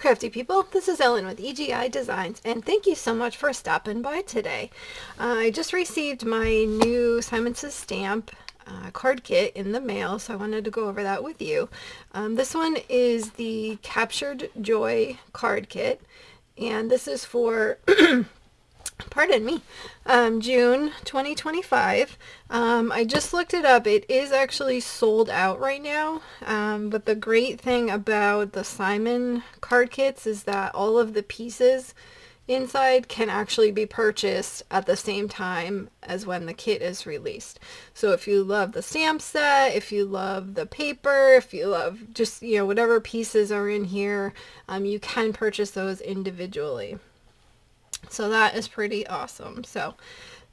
crafty people, this is Ellen with EGI Designs, and thank you so much for stopping by today. I just received my new Simon Says Stamp card kit in the mail, so I wanted to go over that with you. This one is the Captured Joy card kit, and this is for pardon me, June 2025. I just looked it up. It is actually sold out right now. But the great thing about the Simon card kits is that all of the pieces inside can actually be purchased at the same time as when the kit is released. So if you love the stamp set, if you love the paper, if you love just, whatever pieces are in here, you can purchase those individually. So that is pretty awesome. So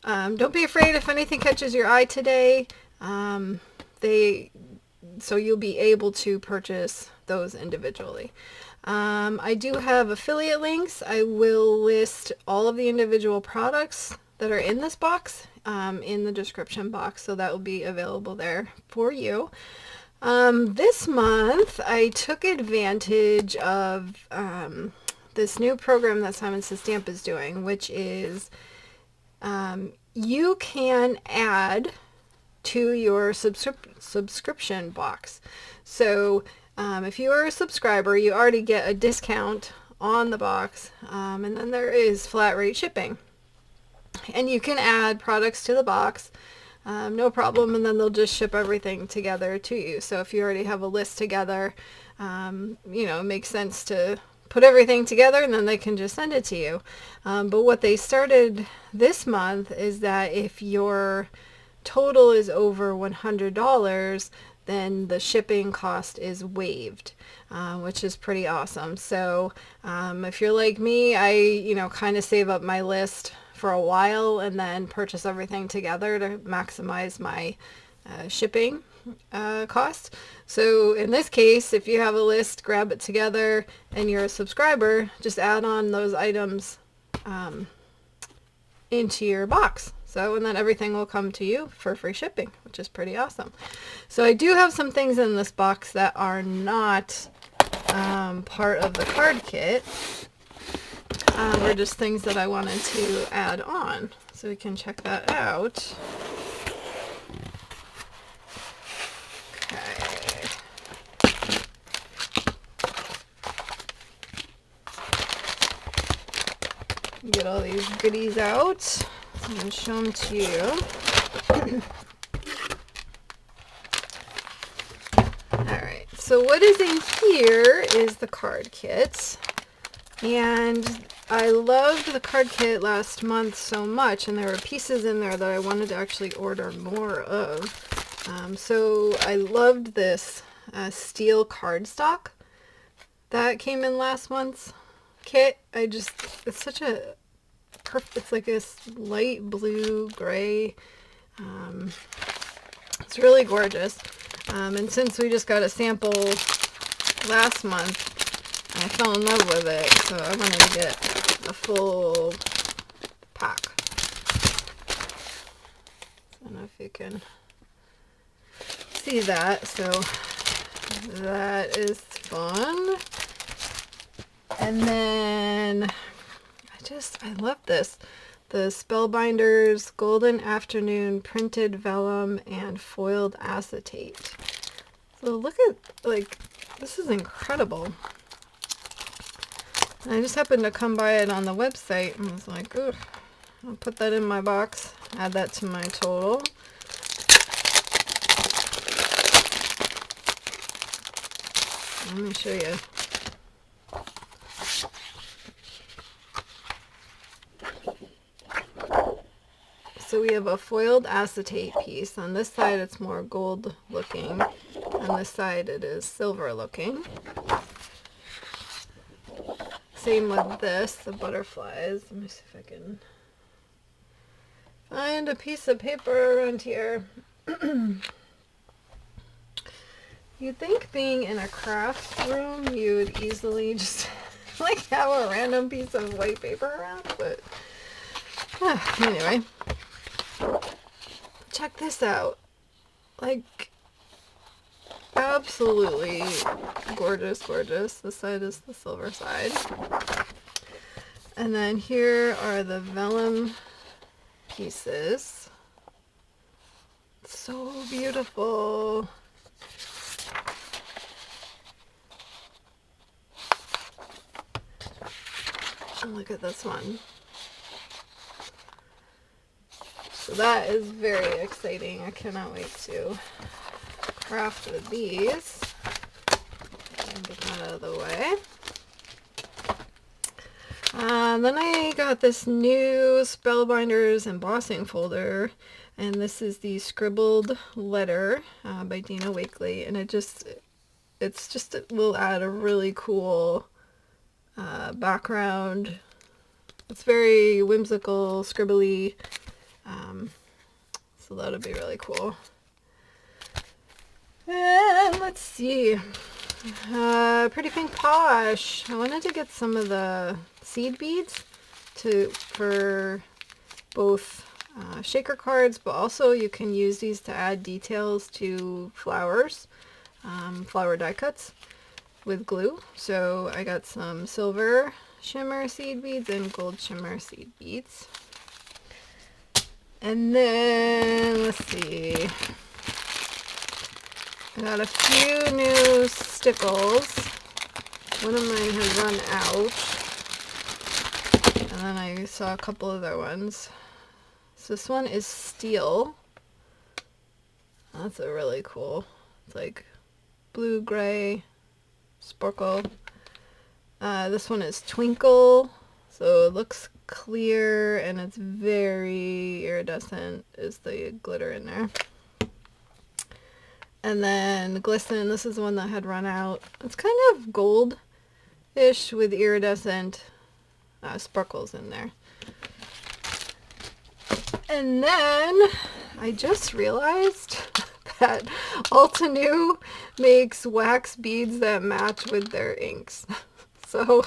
don't be afraid if anything catches your eye today. So you'll be able to purchase those individually. I do have affiliate links. I will list all of the individual products that are in this box in the description box. So that will be available there for you. This month I took advantage of this new program that Simon Says Stamp is doing, which is you can add to your subscription box. So if you are a subscriber, you already get a discount on the box, and then there is flat rate shipping. And you can add products to the box, no problem, and then they'll just ship everything together to you. So if you already have a list together, it makes sense to put everything together and then they can just send it to you. But what they started this month is that if your total is over $100, then the shipping cost is waived, which is pretty awesome. So if you're like me, I kind of save up my list for a while and then purchase everything together to maximize my shipping cost. So in this case, if you have a list, grab it together, and you're a subscriber, just add on those items into your box. So, and then everything will come to you for free shipping, which is pretty awesome. So I do have some things in this box that are not part of the card kit. They're just things that I wanted to add on. So we can check that out. Get all these goodies out. So I'm going to show them to you. Alright, so what is in here is the card kit. And I loved the card kit last month so much, and there were pieces in there that I wanted to actually order more of. So I loved this steel cardstock that came in last month's kit. It's such a perfect, it's like this light blue gray. It's really gorgeous. And since we just got a sample last month, I fell in love with it, so I wanted to get a full pack. I don't know if you can see that. So that is fun. And then I love this. The Spellbinders Golden Afternoon Printed Vellum and Foiled Acetate. So look at, this is incredible. And I just happened to come by it on the website and was like, ooh, I'll put that in my box, add that to my total. Let me show you. So we have a foiled acetate piece. On this side it's more gold looking. On this side it is silver looking. Same with this, the butterflies. Let me see if I can find a piece of paper around here. You'd think being in a craft room you would easily just have a random piece of white paper around, but anyway. Check this out. absolutely gorgeous, gorgeous. This side is the silver side. And then here are the vellum pieces. So beautiful. And look at this one. So that is very exciting. I cannot wait to craft with these. Get that out of the way. Then I got this new Spellbinders embossing folder, and this is the Scribbled Letter by Dina Wakley, and it will add a really cool background. It's very whimsical, scribbly, so that'll be really cool. And let's see, Pretty Pink Posh. I wanted to get some of the seed beads for both shaker cards, but also you can use these to add details to flowers, flower die cuts with glue. So I got some silver shimmer seed beads and gold shimmer seed beads. And then, let's see, I got a few new stickles. One of mine has run out. And then I saw a couple other ones. So this one is steel. That's a really cool, it's like blue, gray, sparkle. This one is twinkle. So it looks clear and it's very iridescent, is the glitter in there. And then glisten, this is the one that had run out. It's kind of gold-ish with iridescent sparkles in there. And then I just realized that Altenew makes wax beads that match with their inks. So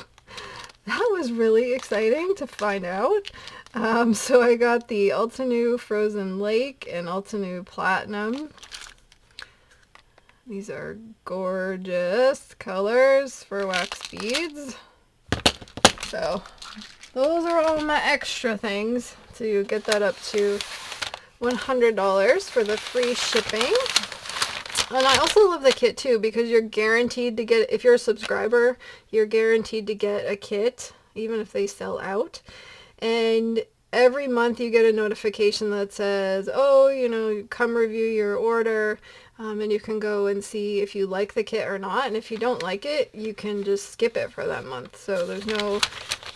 that was really exciting to find out. So I got the Altenew Frozen Lake and Altenew Platinum. These are gorgeous colors for wax beads. So those are all my extra things to get that up to $100 for the free shipping. And I also love the kit too, because you're guaranteed to get, if you're a subscriber, you're guaranteed to get a kit, even if they sell out. And every month you get a notification that says, oh, you know, come review your order. And you can go and see if you like the kit or not. And if you don't like it, you can just skip it for that month. So there's no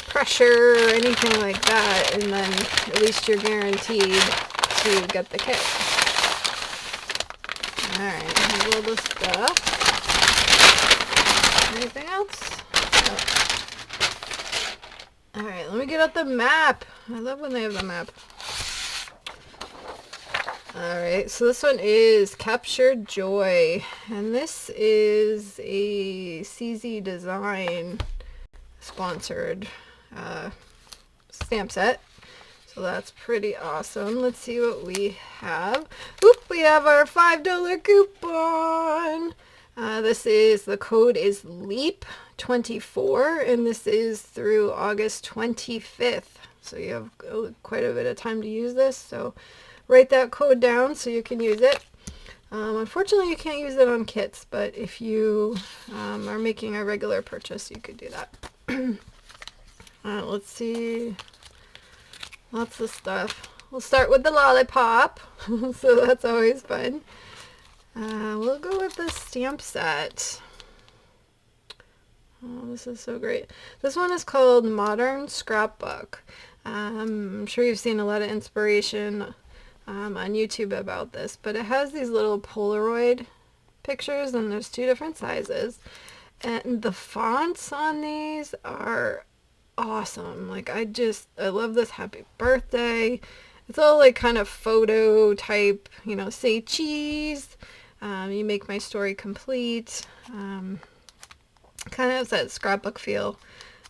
pressure or anything like that. And then at least you're guaranteed to get the kit. Alright, here's all the stuff. Anything else? Oh. Alright, let me get out the map. I love when they have the map. Alright, so this one is Captured Joy, and this is a CZ Design sponsored stamp set. So that's pretty awesome. Let's see what we have. Oop, we have our $5 coupon. The code is LEAP24, and this is through August 25th. So you have quite a bit of time to use this. So write that code down so you can use it. Unfortunately, you can't use it on kits, but if you are making a regular purchase, you could do that. Let's see. Lots of stuff. We'll start with the lollipop, so that's always fun. We'll go with the stamp set. Oh, this is so great. This one is called Modern Scrapbook. I'm sure you've seen a lot of inspiration on YouTube about this, but it has these little Polaroid pictures, and there's 2 different sizes. And the fonts on these are awesome. Like, I love this happy birthday. It's all like kind of photo type, you know, say cheese, you make my story complete, kind of has that scrapbook feel.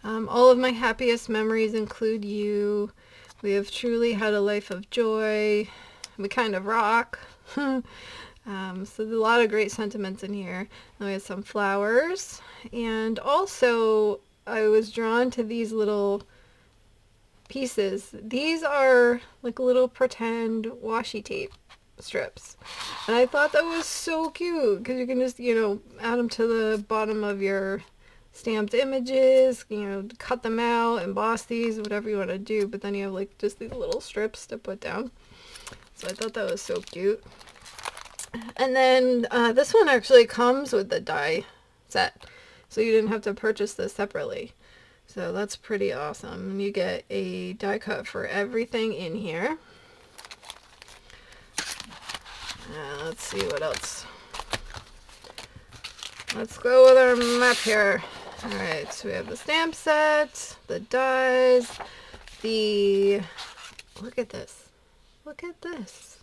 All of my happiest memories include you. We have truly had a life of joy. We kind of rock. So there's a lot of great sentiments in here. Then we have some flowers, and also I was drawn to these little pieces. These are like little pretend washi tape strips, and I thought that was so cute because you can just, you know, add them to the bottom of your stamped images, you know, cut them out, emboss these, whatever you want to do, but then you have like just these little strips to put down. So I thought that was so cute. And then this one actually comes with the die set, so you didn't have to purchase this separately. So that's pretty awesome. And you get a die cut for everything in here. Let's see what else. Let's go with our map here. Alright, so we have the stamp set, the dies, the... Look at this. Look at this.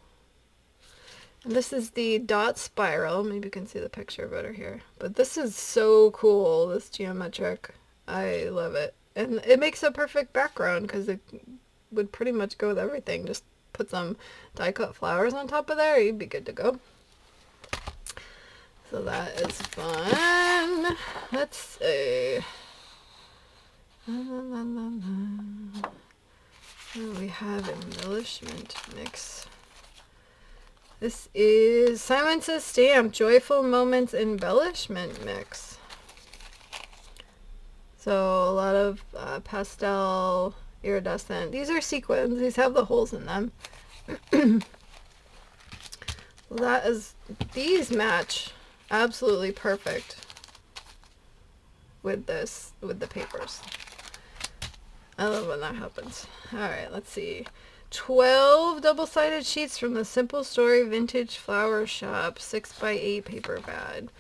And this is the dot spiral. Maybe you can see the picture better here. But this is so cool, this geometric. I love it. And it makes a perfect background because it would pretty much go with everything. Just put some die cut flowers on top of there, you'd be good to go. So that is fun. Let's see. We have embellishment mix. This is Simon Says Stamp Joyful Moments Embellishment Mix. So a lot of pastel, iridescent. These are sequins. These have the holes in them. That is, these match absolutely perfect with this, with the papers. I love when that happens. Alright, let's see. 12 double-sided sheets from the Simple Story Vintage Flower Shop 6x8 paper pad.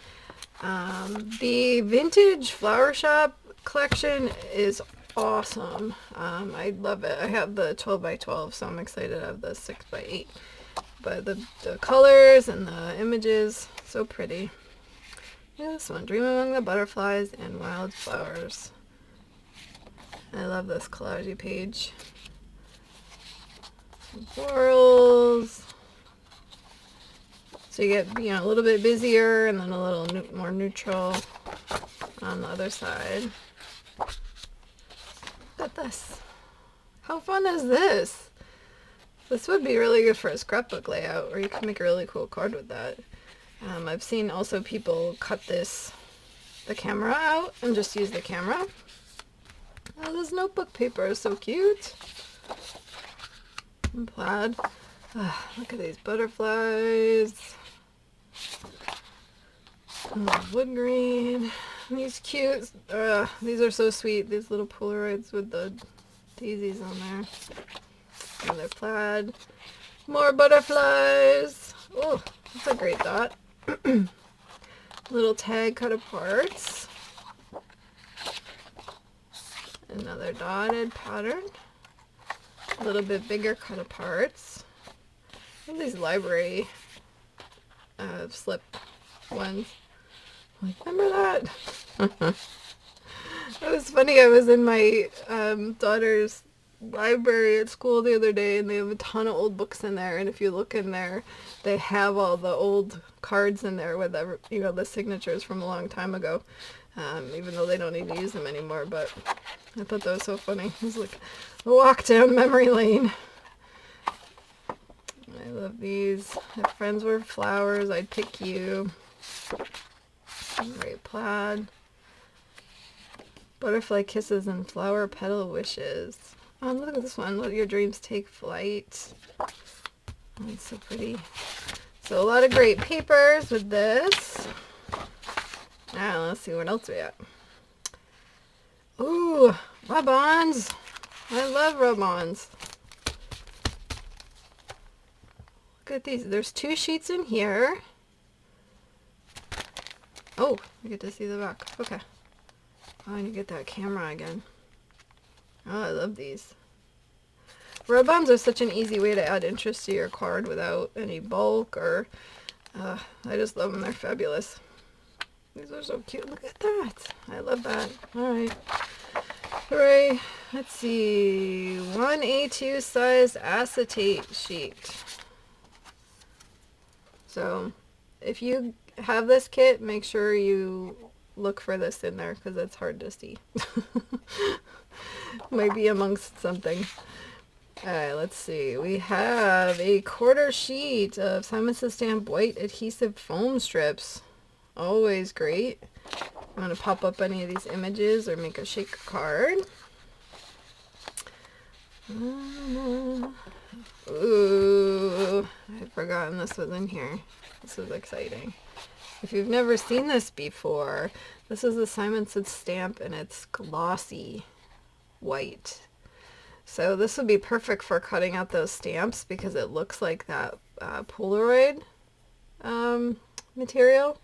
The Vintage Flower Shop collection is awesome. I love it. I have the 12x12, so I'm excited to have the 6x8. But the colors and the images, so pretty. Yeah, this one, Dream Among the Butterflies and Wildflowers. I love this collage page. Florals. So you get, you know, a little bit busier and then a little more neutral on the other side. Look at this. How fun is this? This would be really good for a scrapbook layout, or you can make a really cool card with that. I've seen also people cut the camera out and just use the camera. Oh, this notebook paper is so cute. And plaid. Look at these butterflies. Wood green. These cute. These are so sweet. These little Polaroids with the daisies on there. Another plaid. More butterflies. Oh, that's a great dot. Little tag cut aparts. Another dotted pattern. A little bit bigger cut aparts. All these library slip ones. Like, remember that? It was funny. I was in my daughter's library at school the other day, and they have a ton of old books in there, and if you look in there, they have all the old cards in there with the, you know, the signatures from a long time ago, even though they don't need to use them anymore. But I thought that was so funny. It was like a walk down memory lane. I love these. If friends were flowers, I'd pick you. Great plaid. Butterfly kisses and flower petal wishes. Oh, look at this one. Let your dreams take flight. Oh, it's so pretty. So a lot of great papers with this. Now let's see what else we got. Ooh, rub-ons. I love rub-ons. Look at these. There's 2 sheets in here. Oh, I get to see the back. Okay. Oh, and you get that camera again. Oh, I love these. Rub-ons are such an easy way to add interest to your card without any bulk or... I just love them. They're fabulous. These are so cute. Look at that. I love that. Alright. Hooray. Let's see. 1A2 size acetate sheet. So, if you have this kit, make sure you look for this in there because it's hard to see. Might be amongst something. Alright, let's see. We have a quarter sheet of Simon Says Stamp white adhesive foam strips. Always great. I'm going to pop up any of these images or make a shaker card. Ooh, I'd forgotten this was in here. This is exciting. If you've never seen this before, this is the Simon Says Stamp and it's glossy white. So this would be perfect for cutting out those stamps because it looks like that Polaroid material.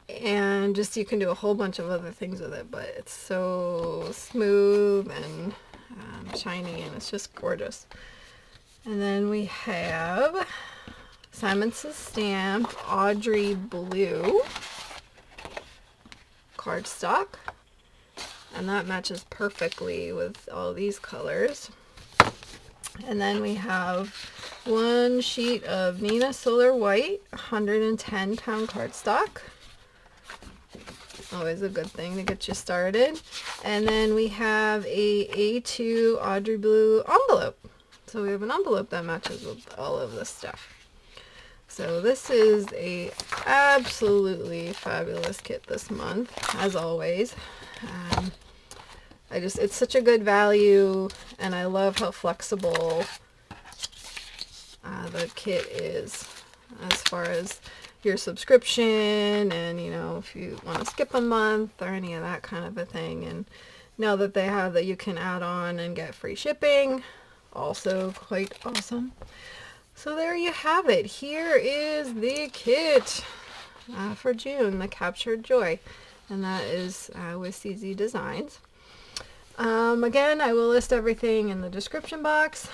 And just you can do a whole bunch of other things with it, but it's so smooth and shiny and it's just gorgeous. And then we have Simon Says Stamp Audrey Blue cardstock. And that matches perfectly with all these colors. And then we have one sheet of Nina Solar White, 110 pound cardstock. Always a good thing to get you started. And then we have a A2 Audrey Blue envelope. So we have an envelope that matches with all of this stuff. So this is a absolutely fabulous kit this month, as always. It's such a good value, and I love how flexible the kit is as far as your subscription and, you know, if you want to skip a month or any of that kind of a thing. And now that they have that you can add on and get free shipping, also quite awesome. So there you have it. Here is the kit for June, the Captured Joy, and that is with CZ Designs. Again, I will list everything in the description box.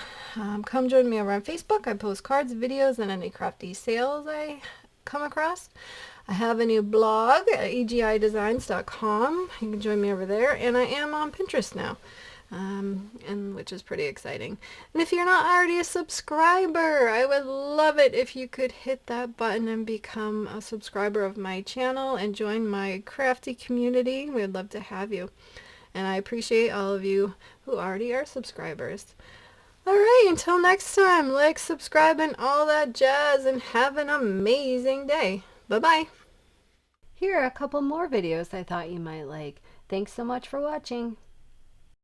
Come join me over on Facebook. I post cards, videos, and any crafty sales I come across. I have a new blog at egidesigns.com. You can join me over there, and I am on Pinterest now, and which is pretty exciting. And if you're not already a subscriber, I would love it if you could hit that button and become a subscriber of my channel and join my crafty community. We'd love to have you. And I appreciate all of you who already are subscribers. Alright, until next time, like, subscribe, and all that jazz, and have an amazing day. Bye-bye. Here are a couple more videos I thought you might like. Thanks so much for watching.